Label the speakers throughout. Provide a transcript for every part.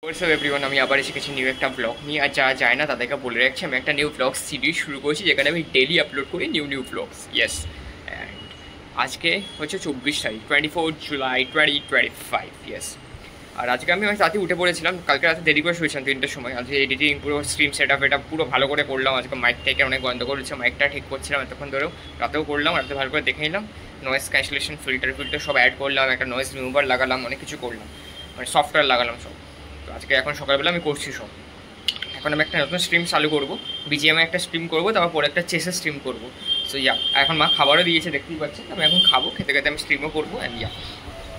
Speaker 1: WhatsApp everyone, আমি আবার এসে গেছি নিউ একটা ব্লগ নিয়ে। আর যারা যায় না তাদেরকে বলে রাখছি, আমি একটা নিউ ব্লগ সিরিজ শুরু করেছি যেখানে আমি ডেলি আপলোড করি নিউ ব্লগস। ইয়েস, অ্যান্ড আজকে হচ্ছে 24 তারিখ, 24 জুলাই 2025। ইয়েস, আর আজকে আমি অনেক রাতে উঠে পড়েছিলাম, কালকে রাতে দেরি করে শুয়েছিলাম 3টের সময়। আজকে এডিটিং পুরো স্ট্রিম সেট আপ এটা পুরো ভালো করে করলাম। আজকে মাইকটাকে অনেক বন্ধ করেছে, মাইকটা ঠিক করছিলাম এতক্ষণ ধরেও, রাতেও করলাম, রাতে ভালো করে দেখে নিলাম। নয়েজ ক্যান্সেলেশন ফিল্টার সব অ্যাড করলাম, একটা নয়েজ রিমুভার লাগালাম, অনেক কিছু করলাম, মানে সফটওয়্যার লাগালাম সব। তো আজকে এখন সকালবেলা আমি করছি সব। এখন আমি একটা নতুন স্ট্রিম চালু করবো, বিজিএমে একটা স্ট্রিম করবো, তারপর পরে একটা চেসের স্ট্রিম করবো। সো ইয়া, এখন মা খাবারও দিয়েছে দেখতেই পাচ্ছেন, আমি এখন খাবো, খেতে খেতে আমি স্ট্রিমও করবো। অ্যান্ড ইয়া,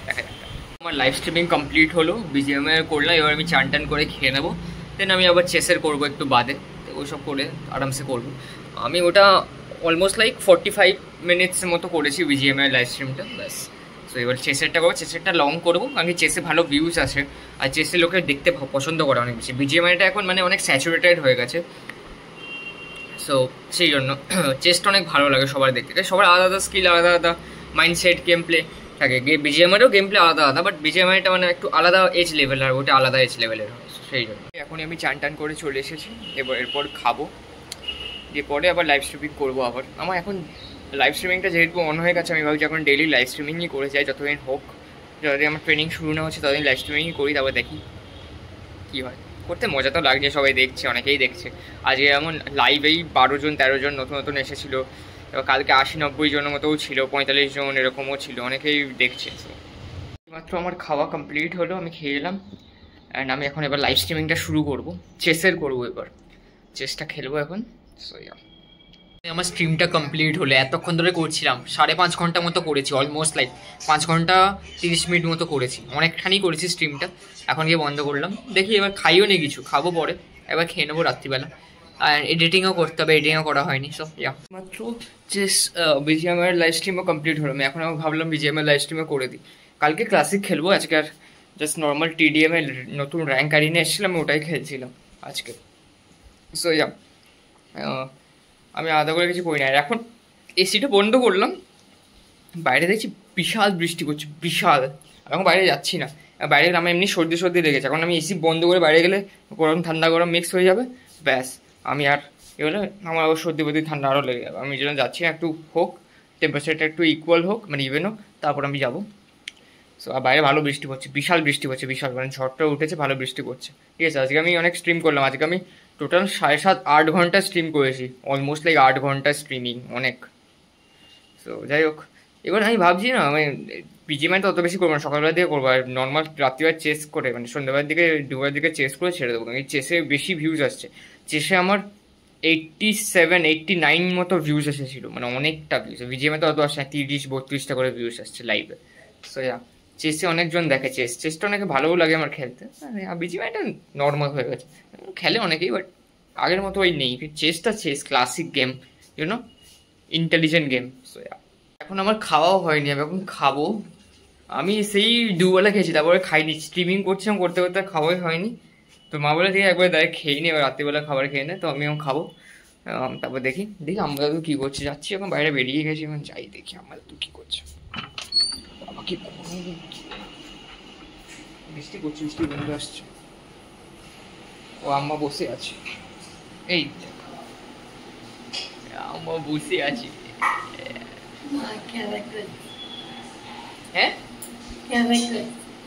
Speaker 1: দেখা যাক। আমার লাইভ স্ট্রিমিং কমপ্লিট হলো, বিজিএমে করলাম, এবার আমি চান টান করে খেয়ে নেবো। দেন আমি আবার চেসের করবো একটু বাদে, তো ওইসব করে আরামসে করবো। আমি ওটা অলমোস্ট লাইক 45 মিনিটস মতো করেছি বিজিএমের লাইভ স্ট্রিমটা, ব্যাস। সো এবার চেসেরটা করবো, চেসেরটা লং করবো, কারণ চেসে ভালো ভিউজ আছে, আর চেসে লোকে দেখতে পছন্দ করে অনেক বেশি। বিজিএমআইটা এখন মানে অনেক স্যাচুরেটেড হয়ে গেছে, সো সেই জন্য চেসটা অনেক ভালো লাগে সবার দেখতে। সবার আলাদা আলাদা স্কিল, আলাদা আলাদা মাইন্ডসেট, গেম প্লে থাকে। বিজিএমআইয়েরও গেম প্লে আলাদা আলাদা, বাট বিজিএমআইটা মানে একটু আলাদা এজ লেভেল, আর ওটা আলাদা এজ লেভেলের হয়, সেই জন্য। এখনই আমি চান টান করে চলে এসেছি, এরপর খাবো, দিয়ে পরে আবার লাইভ স্ট্রিমিং করবো। আবার আমার এখন লাইভ স্ট্রিমিংটা যেহেতু অন হয়ে গেছে, আমি ভাবছি এখন ডেইলি লাইভ স্ট্রিমিংই করে যাই, যতদিন হোক, যতদিন আমার ট্রেনিং শুরু না হচ্ছে ততদিন লাইভ স্ট্রিমিংই করি, তারপর দেখি কী হয়। করতে মজা তো লাগছে, সবাই দেখছে, অনেকেই দেখছে। আজকে এমন লাইভেই 12 জন 13 জন নতুন নতুন এসেছিলো, এবার কালকে 80-90 জনের মতোও ছিল, 45 জন এরকমও ছিল, অনেকেই দেখছে। মাত্র আমার খাওয়া কমপ্লিট হলো, আমি খেয়ে এলাম, অ্যান্ড আমি এখন এবার লাইভ স্ট্রিমিংটা শুরু করবো, চেসের করবো। এবার চেসটা খেলবো এখন। সো আমার স্ট্রিমটা কমপ্লিট হলো, এতক্ষণ ধরে করছিলাম, 5.5 ঘন্টা মতো করেছি, অলমোস্ট লাইক 5 ঘন্টা 30 মিনিট মতো করেছি, অনেকখানি করেছি স্ট্রিমটা। এখন গিয়ে বন্ধ করলাম, দেখি এবার খাইও নেই কিছু, খাবো পরে, এবার খেয়ে নেবো রাত্রিবেলা। আর এডিটিংও করতে হবে, এডিটিংও করা হয়নি। সো ইয়া, মাত্র চেস বিজিএমের লাইভ স্ট্রিমও কমপ্লিট হলো, আমি এখন ভাবলাম বিজিএমের লাইভ স্ট্রিমও করে দিই। কালকে ক্লাসিক খেলবো, আজকে আর জাস্ট নর্মাল টিডিএমের নতুন র্যাঙ্ক আরিনে এসেছিলাম, ওটাই খেলছিলাম আজকে। সো ইয়া, আমি আলাদা করে কিছু করি না। আর এখন এসিটা বন্ধ করলাম, বাইরে দেখছি বিশাল বৃষ্টি করছে, বিশাল। এখন বাইরে যাচ্ছি না, বাইরে গেলে আমার এমনি সর্দি লেগেছে, এখন আমি এসি বন্ধ করে বাইরে গেলে গরম ঠান্ডা গরম মিক্স হয়ে যাবে, ব্যাস। আমি আর এ হলে আমার আবার সর্দি ঠান্ডা আরও লেগে যাবে। আমি যেন যাচ্ছি না, একটু হোক টেম্পারেচারটা, একটু ইকুয়াল হোক, মানে ইভেন হোক, তারপর আমি যাবো। সো আর বাইরে ভালো বৃষ্টি পড়ছে, বিশাল বৃষ্টি পড়ছে, বিশাল, মানে ঝড়টা উঠেছে, ভালো বৃষ্টি পড়ছে। ঠিক আছে, আজকে আমি অনেক স্ট্রিম করলাম, আজকে আমি টোটাল 7.5-8 ঘন্টা স্ট্রিম করেছি, অলমোস্ট লাইক 8 ঘন্টা স্ট্রিমিং, অনেক। সো যাই হোক, এবার আমি ভাবছি না, আমি বিজিএমআই তো অত বেশি করবো না, সকালবেলা দিয়ে করবো, আর নর্মাল রাত্রিবার চেস করে, মানে সন্ধ্যাবেলার দিকে 2বার দিকে চেস করে ছেড়ে দেবো। এই চেসে বেশি ভিউজ আসছে, চেসে আমার 87-89 মতো ভিউজ এসেছিলো, মানে অনেকটা ভিউজ। বিজিএমআই তো অত আসে না, 30-32টা করে ভিউজ আসছে লাইভে। সো ইয়া, চেসে অনেকজন দেখে, চেসটা অনেকে ভালোও লাগে আমার খেলতে। বিজিএমআইটা নর্মাল হয়ে গেছে, খেলে অনেকেই, বাট আগের মতো ওই নেই। চেসটা classic game, Uno, intelligent game. So এখন আমার খাওয়াও হয়নি, আমি এখন খাবো। আমি সেই দুবেলা খেয়েছি, তারপরে খাইনি, স্ট্রিমিং করছিলাম, করতে করতে খাওয়াই হয়নি। তো মা বলে দিয়ে একবার ডাইরেক্ট খেয়ে নি, এবার রাত্রিবেলা খাবার খেয়ে নেয়, তো আমিও খাবো। তারপর দেখি আমরা দাদু কী করছে, যাচ্ছি এখন বাইরে, বেরিয়ে গেছি, এখন যাই দেখি আমরা দাদু কী করছে। বাবা কি বৃষ্টি করছে, বৃষ্টি বন্ধু আসছে, ও আম্মা বসে আছে, এই আম্মা বসে আছে। হ্যাঁ,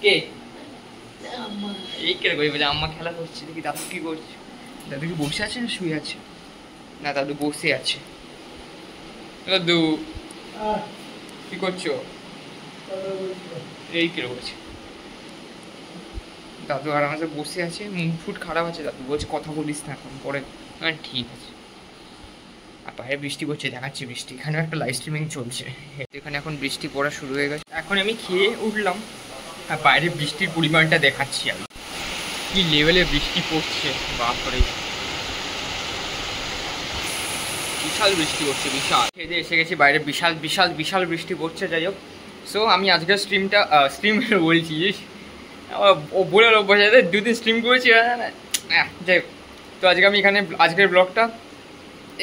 Speaker 1: কে এই কে বলে আম্মা খেলা করছে, দেখি দাদু কি করছে। দাদু কি বসে আছে না শুয়ে আছে? না, দাদু বসে আছে। দাদু কি করছো? এই কে বলছে, দাদু আরামসে বসে আছে, মুখ ফুট খারাপ আছে, দাদু বলছে কথা বলিস না এখন, পরে। হ্যাঁ ঠিক আছে। আর বাইরে বৃষ্টি পড়ছে, দেখাচ্ছি বৃষ্টি, এখানেও একটা লাইভ স্ট্রিমিং চলছে, এখানে এখন বৃষ্টি পড়া শুরু হয়ে গেছে। এখন আমি খেয়ে উঠলাম, আর বাইরে বৃষ্টির পরিমাণটা দেখাচ্ছি আমি, কি লেভেলে বৃষ্টি পড়ছে, বাপরে বিশাল বৃষ্টি পড়ছে, বিশাল। খেয়ে এসে গেছি বাইরে, বিশাল বিশাল বিশাল বৃষ্টি পড়ছে। যাই হোক, সো আমি আজকের স্ট্রিম বলছি, ও বলে অভ্যাস আছে, 2 দিন স্ট্রিম করেছি, যাই হোক। তো আজকে আমি আজকের ব্লগটা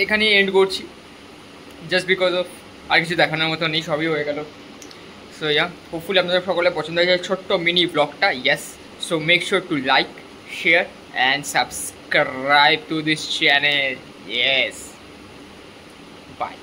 Speaker 1: এখানেই এন্ড করছি, জাস্ট বিকজ অফ আর কিছু দেখানোর মতো নেই, সবই হয়ে গেল। সো ইয়া, হোপফুলি আপনাদের সকলে পছন্দ হয়েছে ছোট্ট মিনি ব্লগটা। Yes, so make sure to like, share and subscribe to this channel. Yes, bye.